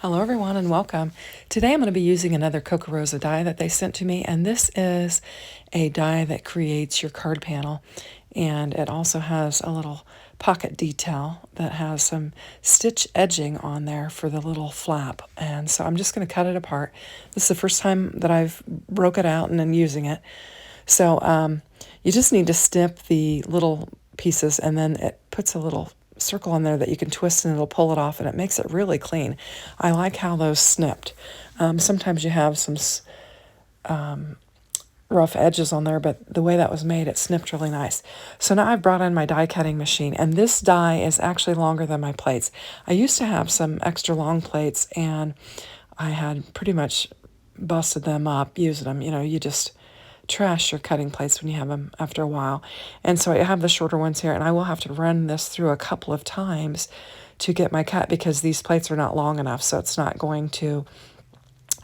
Hello everyone and welcome. Today I'm going to be using another Coca Rosa die that they sent to me, and this is a die that creates your card panel, and it also has a little pocket detail that has some stitch edging on there for the little flap. And so I'm just going to cut it apart. This is the first time that I've broke it out and I'm using it. So you just need to snip the little pieces, and then it puts a little circle on there that you can twist and it'll pull it off, and it makes it really clean. I like how those snipped. Sometimes you have some rough edges on there, but the way that was made, it snipped really nice. So now I've brought in my die cutting machine, and this die is actually longer than my plates. I used to have some extra long plates, and I had pretty much busted them up using them. You just trash your cutting plates when you have them after a while. And so I have the shorter ones here, and I will have to run this through a couple of times to get my cut because these plates are not long enough, so it's not going to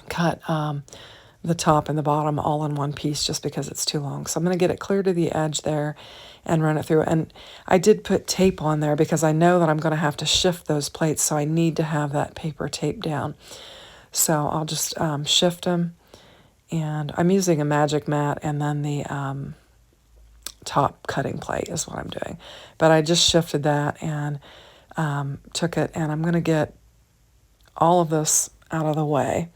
cut the top and the bottom all in one piece just because it's too long. So I'm going to get it clear to the edge there and run it through. And I did put tape on there because I know that I'm going to have to shift those plates, so I need to have that paper taped down. So I'll just shift them. And I'm using a magic mat, and then the top cutting plate is what I'm doing. But I just shifted that and took it, and I'm going to get all of this out of the way,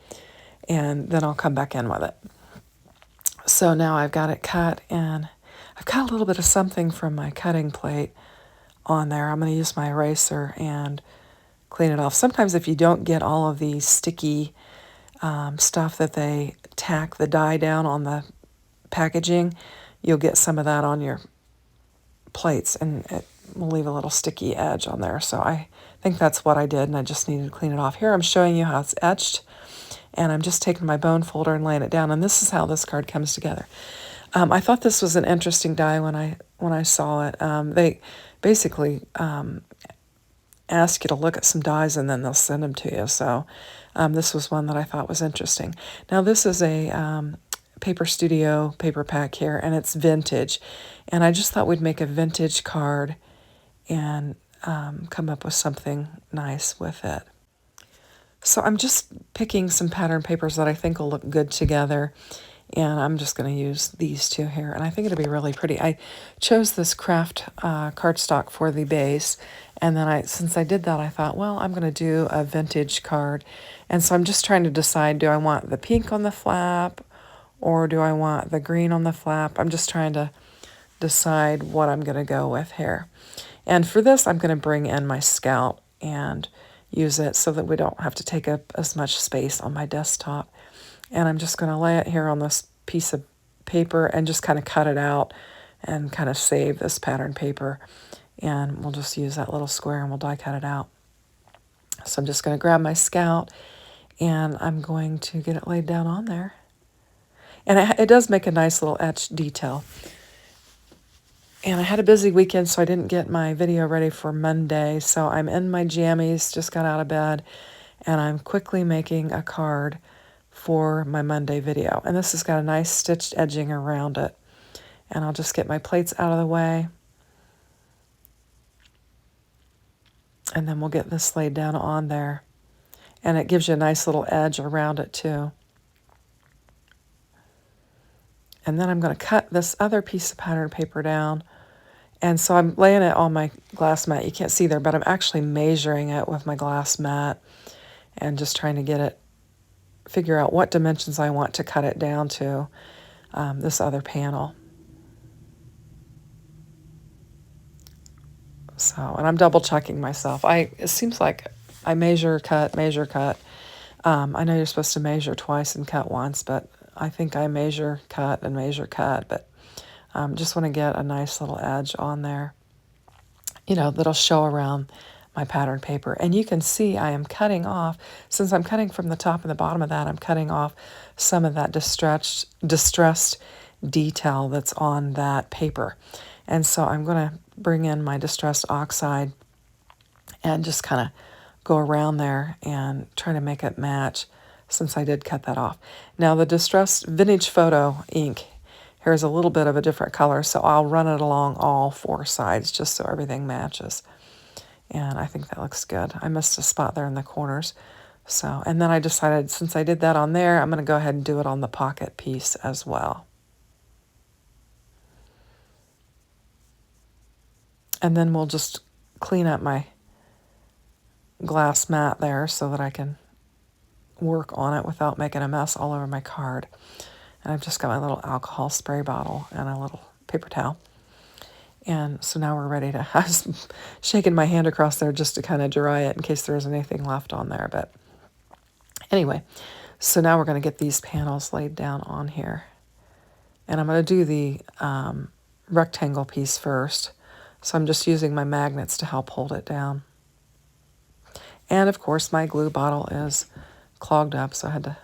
and then I'll come back in with it. So now I've got it cut, and I've got a little bit of something from my cutting plate on there. I'm going to use my eraser and clean it off. Sometimes if you don't get all of the sticky stuff that they tack the die down on the packaging, you'll get some of that on your plates, and it will leave a little sticky edge on there. So I think that's what I did, and I just needed to clean it off. Here I'm showing you how it's etched, and I'm just taking my bone folder and laying it down, and this is how this card comes together. I thought this was an interesting die when I saw it. They basically ask you to look at some dies, and then they'll send them to you. So this was one that I thought was interesting. Now this is a Paper Studio paper pack here, and it's vintage. And I just thought we'd make a vintage card and come up with something nice with it. So I'm just picking some pattern papers that I think will look good together. And I'm just going to use these two here, and I think it'll be really pretty. I chose this craft cardstock for the base, and then since I did that, I thought, well, I'm going to do a vintage card. And so I'm just trying to decide, do I want the pink on the flap, or do I want the green on the flap? I'm just trying to decide what I'm going to go with here. And for this, I'm going to bring in my Scout and use it so that we don't have to take up as much space on my desktop. And I'm just going to lay it here on this piece of paper and just kind of cut it out and kind of save this pattern paper. And we'll just use that little square and we'll die cut it out. So I'm just going to grab my Scout, and I'm going to get it laid down on there. And it does make a nice little etched detail. And I had a busy weekend, so I didn't get my video ready for Monday. So I'm in my jammies, just got out of bed, and I'm quickly making a card for my Monday video. And this has got a nice stitched edging around it. And I'll just get my plates out of the way. And then we'll get this laid down on there. And it gives you a nice little edge around it too. And then I'm going to cut this other piece of pattern paper down. And so I'm laying it on my glass mat. You can't see there, but I'm actually measuring it with my glass mat and just trying to get it, figure out what dimensions I want to cut it down to, this other panel. So, and I'm double checking myself. It seems like I measure, cut, measure, cut. I know you're supposed to measure twice and cut once, but I think I measure, cut, and measure, cut. But just want to get a nice little edge on there, that'll show around my pattern paper. And you can see I am cutting off, since I'm cutting from the top and the bottom of that, I'm cutting off some of that distressed detail that's on that paper. And so I'm going to bring in my distressed oxide and just kind of go around there and try to make it match, since I did cut that off. Now the distressed vintage photo ink, here's a little bit of a different color, so I'll run it along all four sides just so everything matches. And I think that looks good. I missed a spot there in the corners, So, and then I decided since I did that on there, I'm going to go ahead and do it on the pocket piece as well. And then we'll just clean up my glass mat there so that I can work on it without making a mess all over my card. And I've just got my little alcohol spray bottle and a little paper towel. And so now we're ready to, I was shaking my hand across there just to kind of dry it in case there was anything left on there. But anyway, so now we're going to get these panels laid down on here. And I'm going to do the rectangle piece first. So I'm just using my magnets to help hold it down. And of course my glue bottle is clogged up, so I had to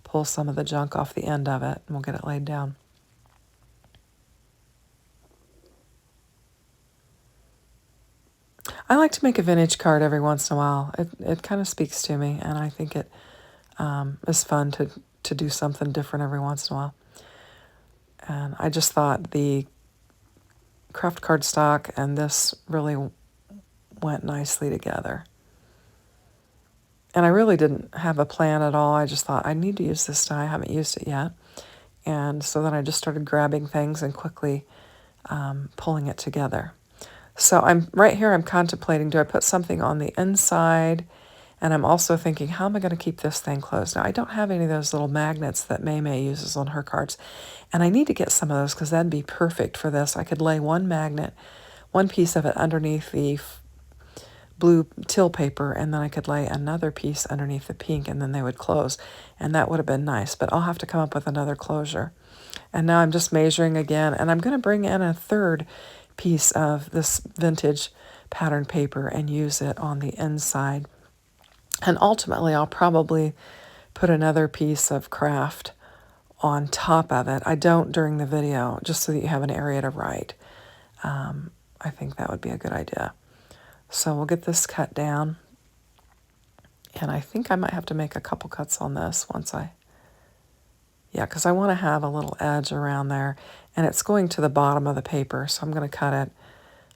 pull some of the junk off the end of it, and we'll get it laid down. I like to make a vintage card every once in a while. It kind of speaks to me, and I think it is fun to do something different every once in a while. And I just thought the craft cardstock and this really went nicely together. And I really didn't have a plan at all. I just thought I need to use this die. I haven't used it yet. And so then I just started grabbing things and quickly pulling it together. So I'm right here, I'm contemplating, do I put something on the inside? And I'm also thinking, how am I going to keep this thing closed? Now, I don't have any of those little magnets that May uses on her cards. And I need to get some of those because that'd be perfect for this. I could lay one magnet, one piece of it underneath the blue till paper, and then I could lay another piece underneath the pink, and then they would close. And that would have been nice, but I'll have to come up with another closure. And now I'm just measuring again, and I'm going to bring in a third piece of this vintage pattern paper and use it on the inside. And ultimately, I'll probably put another piece of craft on top of it. I don't during the video, just so that you have an area to write. I think that would be a good idea. So we'll get this cut down. And I think I might have to make a couple cuts on this once yeah, because I want to have a little edge around there. And it's going to the bottom of the paper, so I'm going to cut it.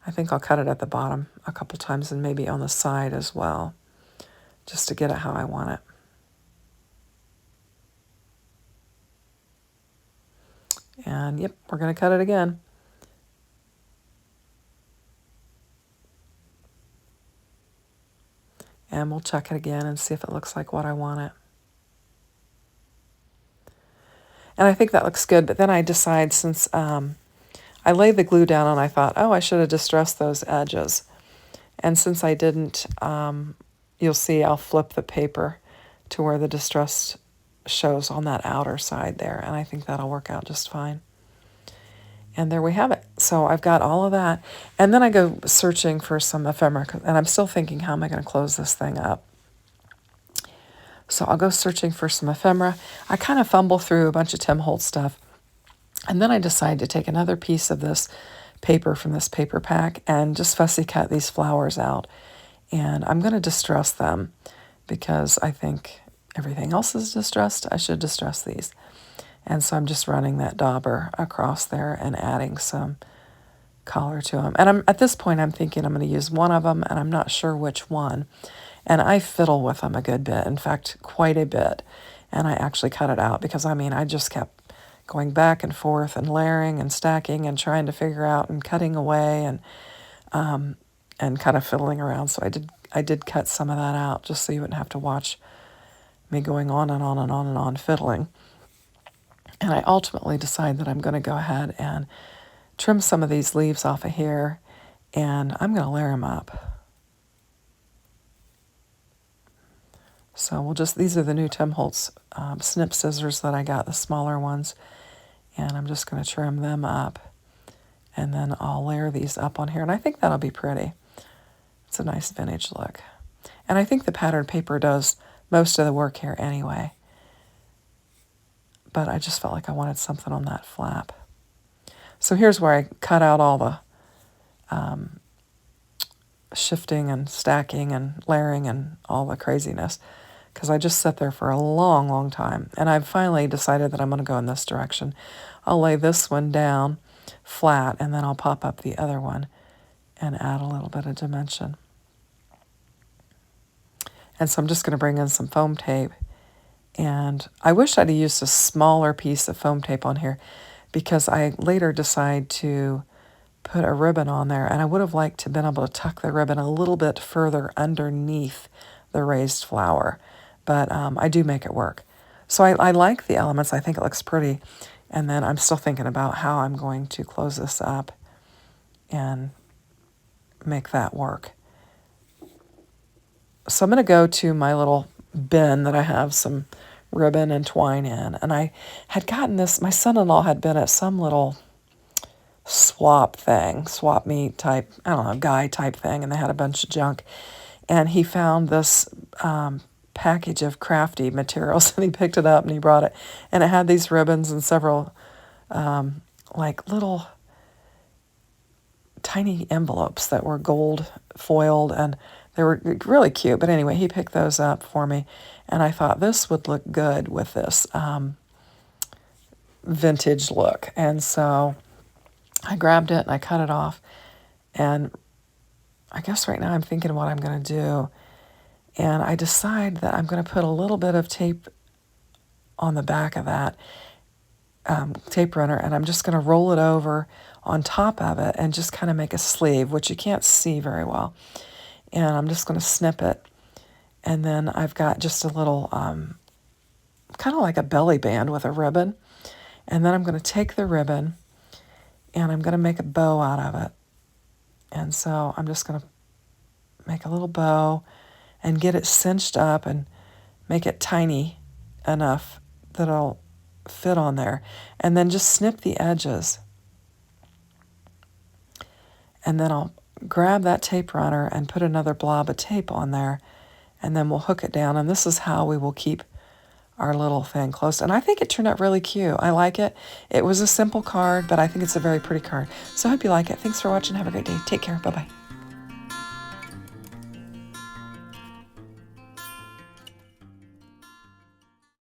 I think I'll cut it at the bottom a couple times and maybe on the side as well, just to get it how I want it. And yep, we're going to cut it again. And we'll check it again and see if it looks like what I want it. And I think that looks good, but then I decide since I laid the glue down and I thought, oh, I should have distressed those edges. And since I didn't, you'll see I'll flip the paper to where the distress shows on that outer side there, and I think that'll work out just fine. And there we have it. So I've got all of that. And then I go searching for some ephemera, and I'm still thinking, how am I going to close this thing up? So I'll go searching for some ephemera. I kind of fumble through a bunch of Tim Holtz stuff. And then I decide to take another piece of this paper from this paper pack and just fussy cut these flowers out. And I'm going to distress them because I think everything else is distressed. I should distress these. And so I'm just running that dauber across there and adding some color to them. And at this point, I'm thinking I'm going to use one of them, and I'm not sure which one. And I fiddle with them a good bit, in fact, quite a bit. And I actually cut it out because, I just kept going back and forth and layering and stacking and trying to figure out and cutting away and kind of fiddling around. So I did cut some of that out just so you wouldn't have to watch me going on and on and on and on fiddling. And I ultimately decide that I'm going to go ahead and trim some of these leaves off of here, and I'm going to layer them up. So these are the new Tim Holtz snip scissors that I got, the smaller ones, and I'm just going to trim them up, and then I'll layer these up on here, and I think that'll be pretty. It's a nice vintage look. And I think the pattern paper does most of the work here anyway, but I just felt like I wanted something on that flap. So here's where I cut out all the shifting and stacking and layering and all the craziness, because I just sat there for a long, long time. And I've finally decided that I'm going to go in this direction. I'll lay this one down flat, and then I'll pop up the other one and add a little bit of dimension. And so I'm just going to bring in some foam tape. And I wish I'd used a smaller piece of foam tape on here because I later decide to put a ribbon on there, and I would have liked to have been able to tuck the ribbon a little bit further underneath the raised flower, but I do make it work. So I like the elements. I think it looks pretty, and then I'm still thinking about how I'm going to close this up and make that work. So I'm going to go to my little bin that I have some ribbon and twine in, and I had gotten this, my son-in-law had been at some little swap meet type, I don't know, guy type thing, and they had a bunch of junk. And he found this package of crafty materials, and he picked it up and he brought it. And it had these ribbons and several like little tiny envelopes that were gold foiled, and they were really cute. But anyway, he picked those up for me, and I thought this would look good with this vintage look. And so I grabbed it and I cut it off, and I guess right now I'm thinking what I'm going to do, and I decide that I'm going to put a little bit of tape on the back of that tape runner, and I'm just going to roll it over on top of it and just kind of make a sleeve, which you can't see very well. And I'm just going to snip it, and then I've got just a little kind of like a belly band with a ribbon, and then I'm going to take the ribbon and I'm going to make a bow out of it. And so I'm just going to make a little bow and get it cinched up and make it tiny enough that it'll fit on there. And then just snip the edges. And then I'll grab that tape runner and put another blob of tape on there, and then we'll hook it down. And this is how we will keep our little thing close. And I think it turned out really cute. I like it. It was a simple card, but I think it's a very pretty card. So I hope you like it. Thanks for watching. Have a great day. Take care. Bye-bye.